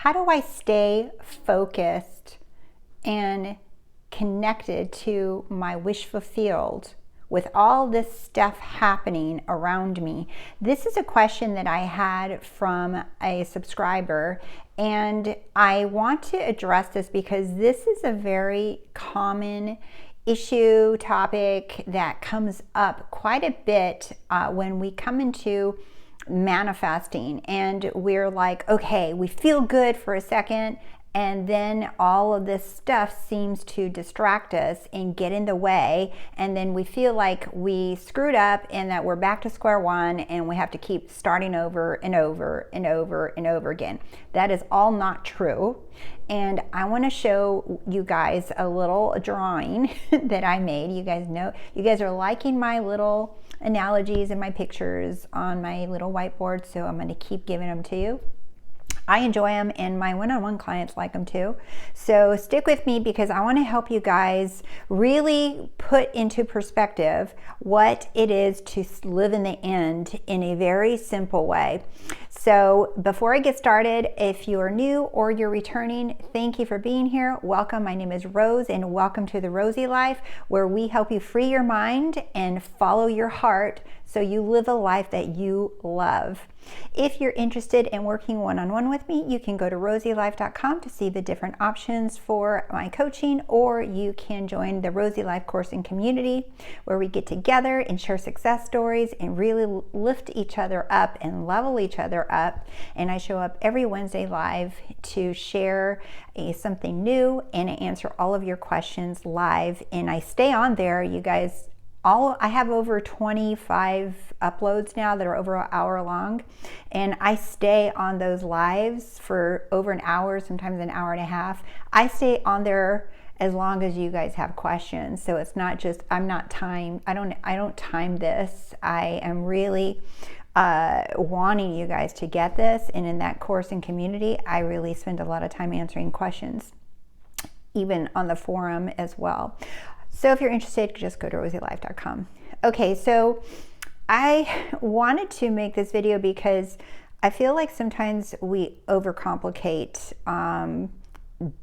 How do I stay focused and connected to my wish fulfilled with all this stuff happening around me? This is a question that I had from a subscriber, and I want to address this because this is a very common issue topic that comes up quite a bit when we come into manifesting, and we're like, okay, we feel good for a second, and then all of this stuff seems to distract us and get in the way, and then we feel like we screwed up and that we're back to square one and we have to keep starting over and over and over and over again. That is all not true. And I want to show you guys a little drawing that I made. You guys know, you guys are liking my little analogies and my pictures on my little whiteboard, so I'm going to keep giving them to you. I enjoy them, and my one-on-one clients like them too. So stick with me because I want to help you guys really put into perspective what it is to live in the end in a very simple way. So before I get started, if you are new or you're returning, thank you for being here. Welcome. My name is Rose, and welcome to The Rosey Life, where we help you free your mind and follow your heart so you live a life that you love. If you're interested in working one-on-one with me, you can go to TheRoseyLife.com to see the different options for my coaching, or you can join the Rosey Life course and community, where we get together and share success stories and really lift each other up and level each other up. And I show up every Wednesday live to share something new, and I answer all of your questions live. And I stay on there, you guys. I have over 25 uploads now that are over an hour long, and I stay on those lives for over an hour, sometimes an hour and a half. I stay on there as long as you guys have questions. So it's not just, I'm not timed. I don't time this. I am really wanting you guys to get this, and in that course and community, I really spend a lot of time answering questions, even on the forum as well. So if you're interested, just go to TheRoseyLife.com. Okay, so I wanted to make this video because I feel like sometimes we overcomplicate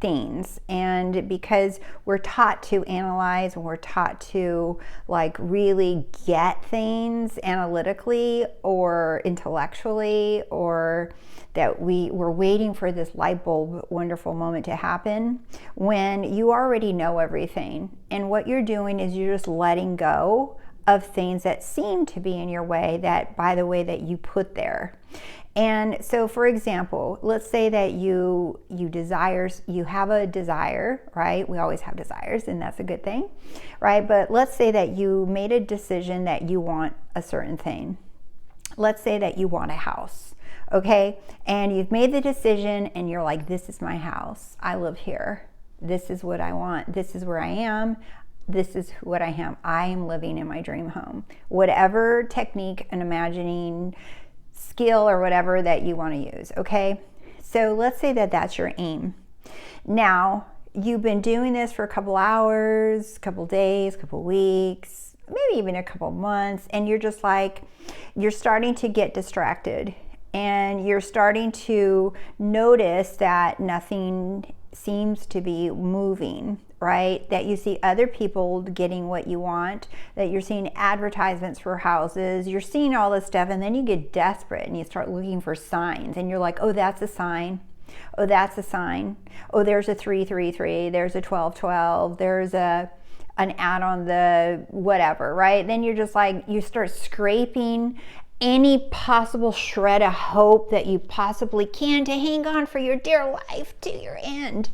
things, and because we're taught to analyze and we're taught to like really get things analytically or intellectually, or that we're waiting for this light bulb wonderful moment to happen when you already know everything. And what you're doing is you're just letting go of things that seem to be in your way, that, by the way, that you put there. And so, for example, let's say that you have a desire, right? We always have desires, and that's a good thing, right? But let's say that you made a decision that you want a certain thing. Let's say that you want a house, okay? And you've made the decision, and you're like, this is my house. I live here. This is what I want. This is where I am. This is what I am. I am living in my dream home. Whatever technique and imagining skill or whatever that you want to use, okay? So let's say that that's your aim. Now, you've been doing this for a couple hours, couple days, couple weeks, maybe even a couple months, and you're just like, you're starting to get distracted, and you're starting to notice that nothing seems to be moving, right? That you see other people getting what you want, that you're seeing advertisements for houses, you're seeing all this stuff, and then you get desperate and you start looking for signs, and you're like, oh, that's a sign. Oh, that's a sign. Oh, there's a 333, there's a 1212, there's an ad on the whatever, right? Then you're just like, you start scraping any possible shred of hope that you possibly can to hang on for your dear life to your end.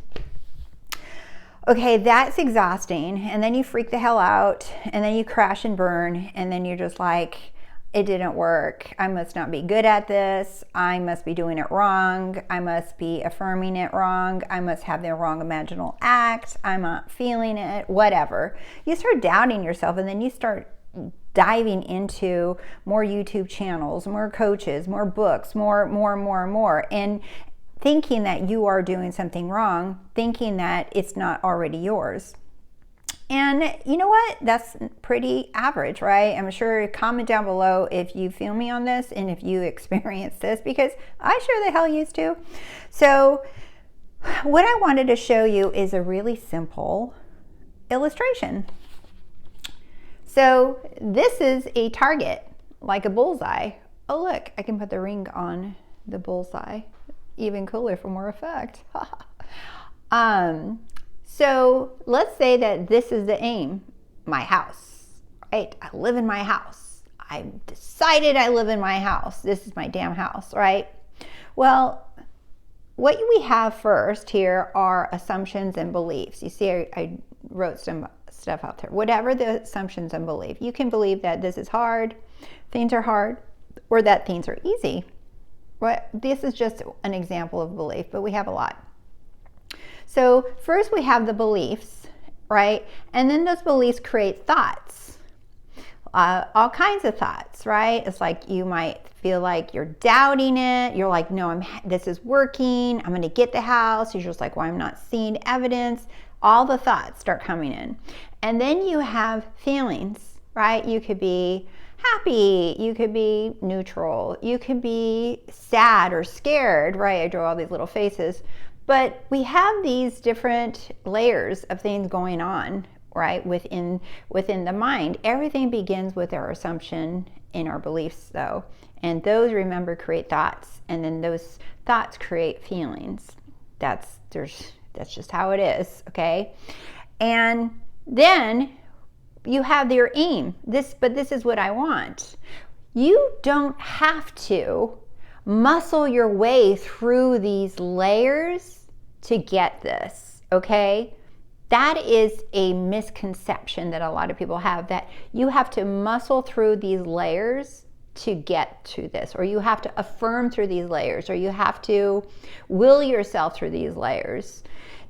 Okay, that's exhausting, and then you freak the hell out, and then you crash and burn, and then you're just like, it didn't work. I must not be good at this. I must be doing it wrong. I must be affirming it wrong. I must have the wrong imaginal act. I'm not feeling it, whatever. You start doubting yourself, and then you start diving into more YouTube channels, more coaches, more books, more, and thinking that you are doing something wrong, thinking that it's not already yours. And you know what? That's pretty average, right? I'm sure, comment down below if you feel me on this and if you experience this, because I sure the hell used to. So what I wanted to show you is a really simple illustration. So this is a target, like a bullseye. Oh look, I can put the ring on the bullseye. Even cooler for more effect. So let's say that this is the aim, my house, right? I live in my house. I decided I live in my house. This is my damn house, right? Well, what we have first here are assumptions and beliefs. You see, I wrote some stuff out there. Whatever the assumptions and belief, you can believe that this is hard, things are hard, or that things are easy. Right? This is just an example of belief, but we have a lot. So first we have the beliefs, right? And then those beliefs create thoughts, all kinds of thoughts, right? It's like you might feel like you're doubting it. You're like, no, this is working. I'm going to get the house. You're just like, well, I'm not seeing evidence. All the thoughts start coming in. And then you have feelings, right? You could be happy, you could be neutral, you could be sad or scared, right? I draw all these little faces. But we have these different layers of things going on, right, within the mind. Everything begins with our assumption and our beliefs, though. And those, remember, create thoughts. And then those thoughts create feelings. That's just how it is, okay? And then you have your aim. But this is what I want. You don't have to muscle your way through these layers to get this, okay? That is a misconception that a lot of people have, that you have to muscle through these layers to get to this, or you have to affirm through these layers, or you have to will yourself through these layers.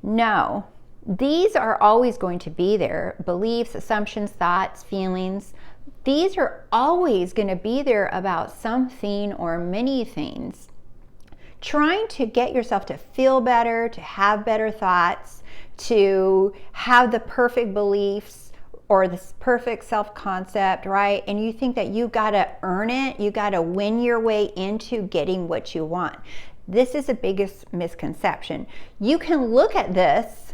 No, these are always going to be there. Beliefs, assumptions, thoughts, feelings. These are always going to be there about something or many things. Trying to get yourself to feel better, to have better thoughts, to have the perfect beliefs or this perfect self-concept, right? And you think that you got to earn it, you got to win your way into getting what you want. This is the biggest misconception. You can look at this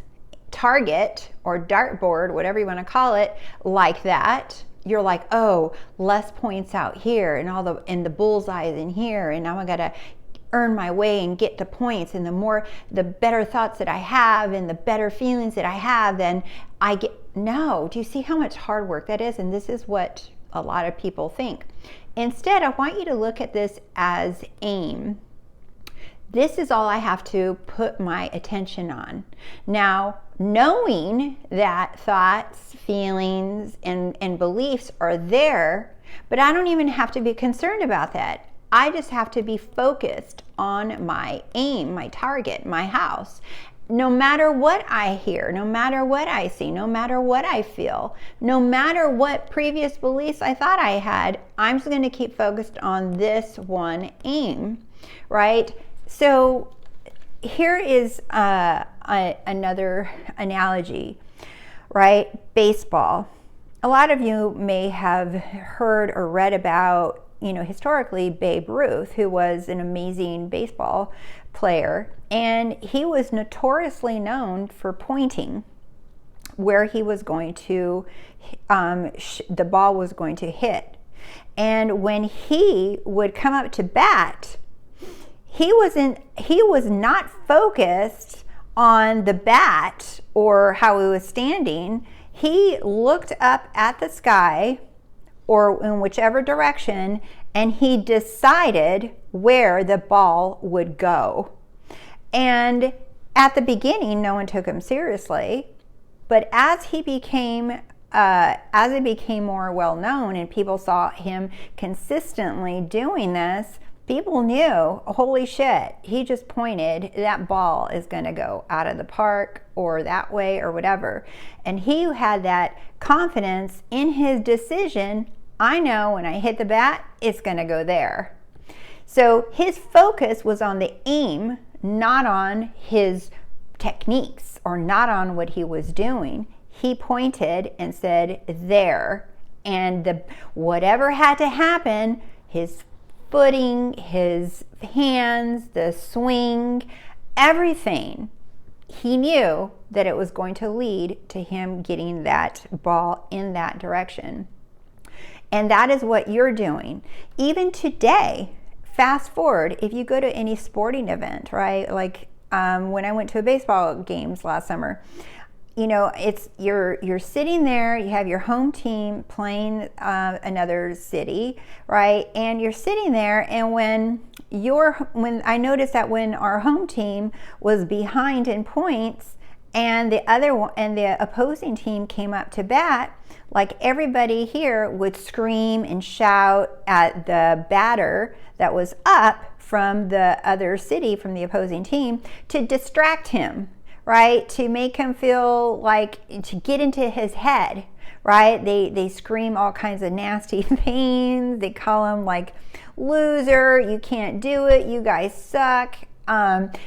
target or dartboard, whatever you want to call it, like that. You're like, oh, less points out here, and the bullseye is in here, and now I gotta earn my way and get the points, and the better thoughts that I have and the better feelings that I have, then I get. No, do you see how much hard work that is? And this is what a lot of people think. Instead, I want you to look at this as aim. This is all I have to put my attention on. Now, knowing that thoughts, feelings, and beliefs are there, but I don't even have to be concerned about that. I just have to be focused on my aim, my target, my house. No matter what I hear, no matter what I see, no matter what I feel, no matter what previous beliefs I thought I had, I'm just going to keep focused on this one aim, right? So here is another analogy, right? Baseball. A lot of you may have heard or read about, historically, Babe Ruth, who was an amazing baseball player, and he was notoriously known for pointing where he was going to, the ball was going to hit. And when he would come up to bat, he was not focused on the bat or how he was standing. He looked up at the sky or in whichever direction, and he decided where the ball would go. And at the beginning, no one took him seriously, but as he became more well known and people saw him consistently doing this, people knew, holy shit, he just pointed, that ball is going to go out of the park or that way or whatever. And he had that confidence in his decision. I know when I hit the bat, it's going to go there. So his focus was on the aim, not on his techniques or not on what he was doing. he pointed and said, there. And whatever had to happen, his footing, his hands, the swing, everything, he knew that it was going to lead to him getting that ball in that direction. And that is what you're doing. Even today, fast forward, if you go to any sporting event, right? Like when I went to a baseball games last summer, you know, it's you're sitting there, you have your home team playing another city, right? And you're sitting there, and when I noticed that when our home team was behind in points, and the opposing team came up to bat, like everybody here would scream and shout at the batter that was up from the other city, from the opposing team, to distract him, right? To make him feel like, to get into his head, right? They scream all kinds of nasty things. They call him like loser, you can't do it, you guys suck.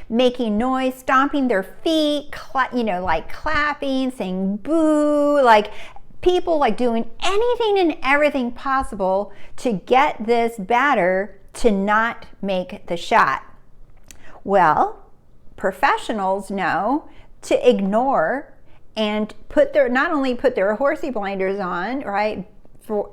Making noise, stomping their feet, like clapping, saying boo, like people like doing anything and everything possible to get this batter to not make the shot. Well, professionals know to ignore and not only put their horsey blinders on, right,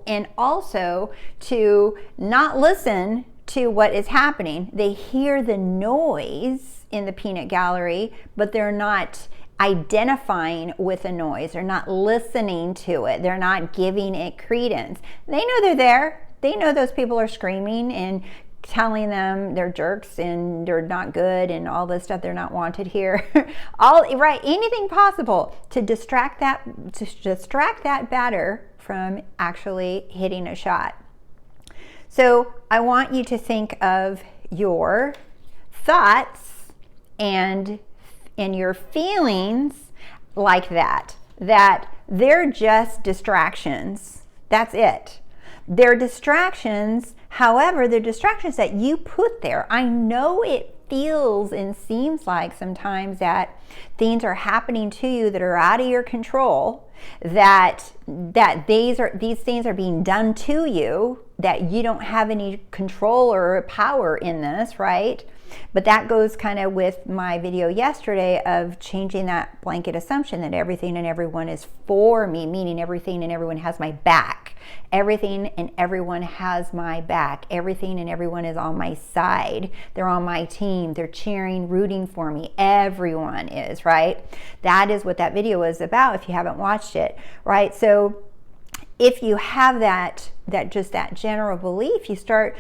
and also to not listen to what is happening. They hear the noise in the peanut gallery, but they're not identifying with the noise. They're not listening to it. They're not giving it credence. They know they're there. They know those people are screaming and telling them they're jerks and they're not good and all this stuff, they're not wanted here. Anything possible to distract that batter from actually hitting a shot. So I want you to think of your thoughts and your feelings like that they're just distractions. That's it. They're distractions. However, they're distractions that you put there. I know it feels and seems like sometimes that things are happening to you that are out of your control, that these things are being done to you, that you don't have any control or power in this, right? But that goes kind of with my video yesterday of changing that blanket assumption that everything and everyone is for me, meaning everything and everyone has my back. Everything and everyone has my back. Everything and everyone is on my side. They're on my team. They're cheering, rooting for me. Everyone is, right? That is what that video is about if you haven't watched it, right? So if you have that general belief, you start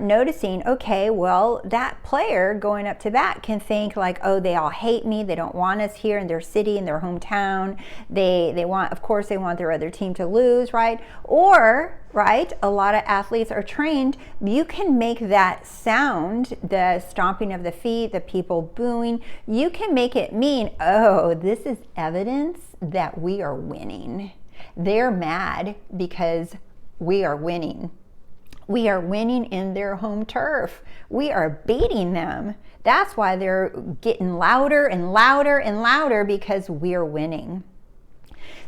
noticing, okay, well, that player going up to bat can think like, oh, they all hate me, they don't want us here in their city, in their hometown, they want their other team to lose, right? Or, right, a lot of athletes are trained, you can make that sound, the stomping of the feet, the people booing, you can make it mean, oh, this is evidence that we are winning. They're mad because we are winning. We are winning in their home turf. We are beating them. That's why they're getting louder and louder and louder, because we're winning.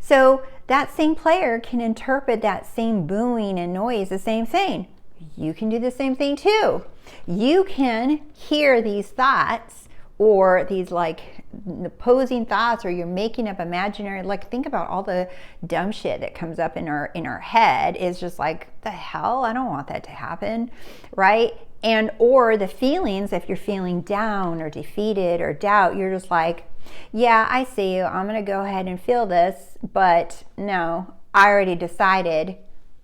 So that same player can interpret that same booing and noise the same thing. You can do the same thing too. You can hear these thoughts or these like opposing thoughts, or you're making up imaginary, like think about all the dumb shit that comes up in our head is just like, the hell, I don't want that to happen, right? And or the feelings, if you're feeling down or defeated or doubt, you're just like, yeah, I see you, I'm gonna go ahead and feel this, but no, I already decided,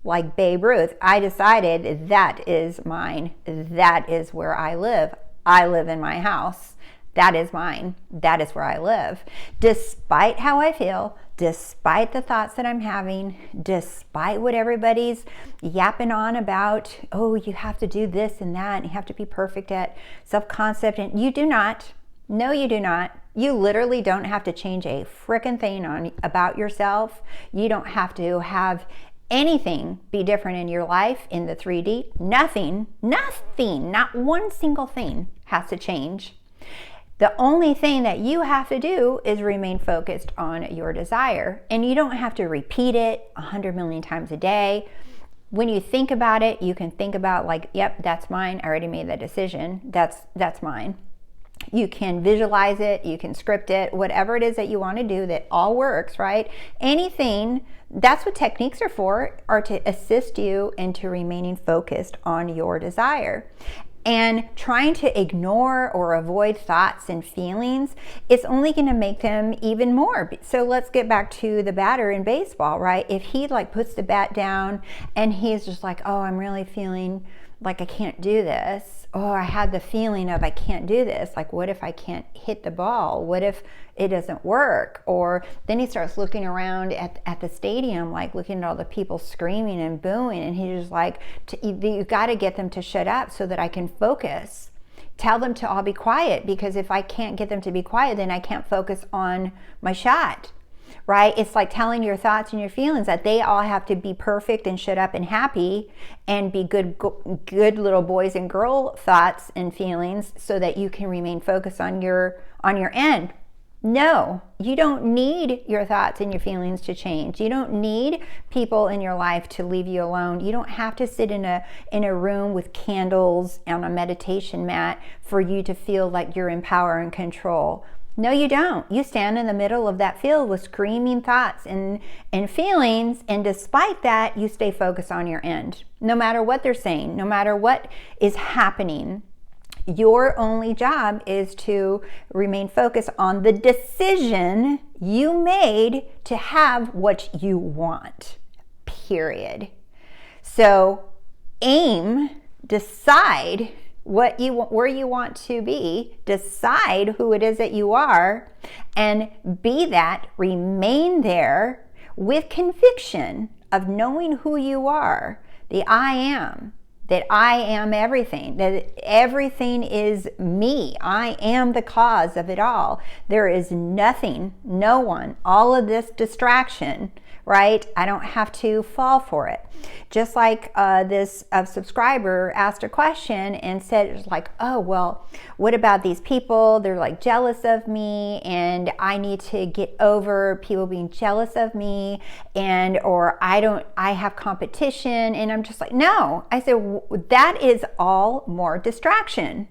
like Babe Ruth, I decided that is mine, that is where I live in my house. That is mine. That is where I live. Despite how I feel, despite the thoughts that I'm having, despite what everybody's yapping on about, oh, you have to do this and that, and you have to be perfect at self-concept, and you do not. No, you do not. You literally don't have to change a frickin' thing about yourself. You don't have to have anything be different in your life in the 3D. Nothing, not one single thing has to change. The only thing that you have to do is remain focused on your desire. And you don't have to repeat it 100 million times a day. When you think about it, you can think about like, yep, that's mine. I already made that decision. That's mine. You can visualize it, you can script it, whatever it is that you want to do that all works, right? Anything, that's what techniques are to assist you into remaining focused on your desire. And trying to ignore or avoid thoughts and feelings, it's only going to make them even more. So let's get back to the batter in baseball, right? If he like puts the bat down and he's just like, oh, I'm really feeling like I can't do this. Oh, I had the feeling of I can't do this. Like, what if I can't hit the ball? What if it doesn't work? Or then he starts looking around at the stadium, like looking at all the people screaming and booing. And he's just like, you got to get them to shut up so that I can focus. Tell them to all be quiet, because if I can't get them to be quiet, then I can't focus on my shot. Right? It's like telling your thoughts and your feelings that they all have to be perfect and shut up and happy and be good little boys and girl thoughts and feelings so that you can remain focused on your end. No, you don't need your thoughts and your feelings to change. You don't need people in your life to leave you alone. You don't have to sit in a room with candles on a meditation mat for you to feel like you're in power and control. No, you don't. You stand in the middle of that field with screaming thoughts and feelings, and despite that, you stay focused on your end. No matter what they're saying, no matter what is happening, your only job is to remain focused on the decision you made to have what you want, period. So decide where you want to be, decide who it is that you are, and be that, remain there with conviction of knowing who you are, that I am everything, that everything is me. I am the cause of it all. There is nothing, no one, all of this distraction, right? I don't have to fall for it. Just like this subscriber asked a question and said, like, oh, well, what about these people? They're like jealous of me, and I need to get over people being jealous of me, or I have competition. And I'm just like, no. I said, that is all more distraction.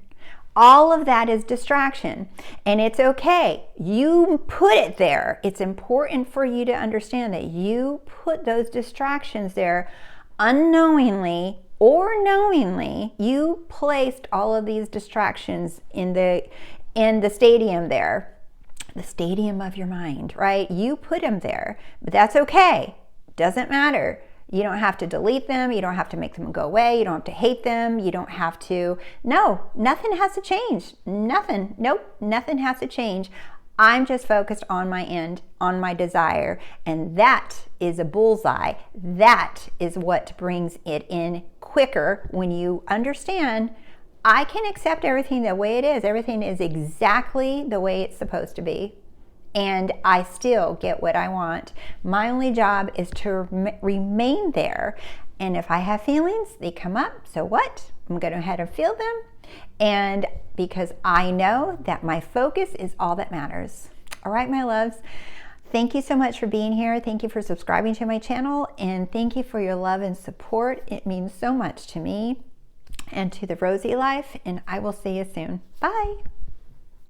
All of that is distraction, and it's okay. You put it there. It's important for you to understand that you put those distractions there unknowingly or knowingly. You placed all of these distractions in the stadium there, the stadium of your mind, right? You put them there, but that's okay. Doesn't matter. You don't have to delete them. You don't have to make them go away. You don't have to hate them. You don't have to. No, nothing has to change. Nothing. Nope, nothing has to change. I'm just focused on my end, on my desire. And that is a bullseye. That is what brings it in quicker when you understand I can accept everything the way it is. Everything is exactly the way it's supposed to be. And I still get what I want. My only job is to remain there. And if I have feelings, they come up. So what? I'm going to go ahead and feel them. And because I know that my focus is all that matters. All right, my loves. Thank you so much for being here. Thank you for subscribing to my channel. And thank you for your love and support. It means so much to me and to the Rosey Life. And I will see you soon. Bye.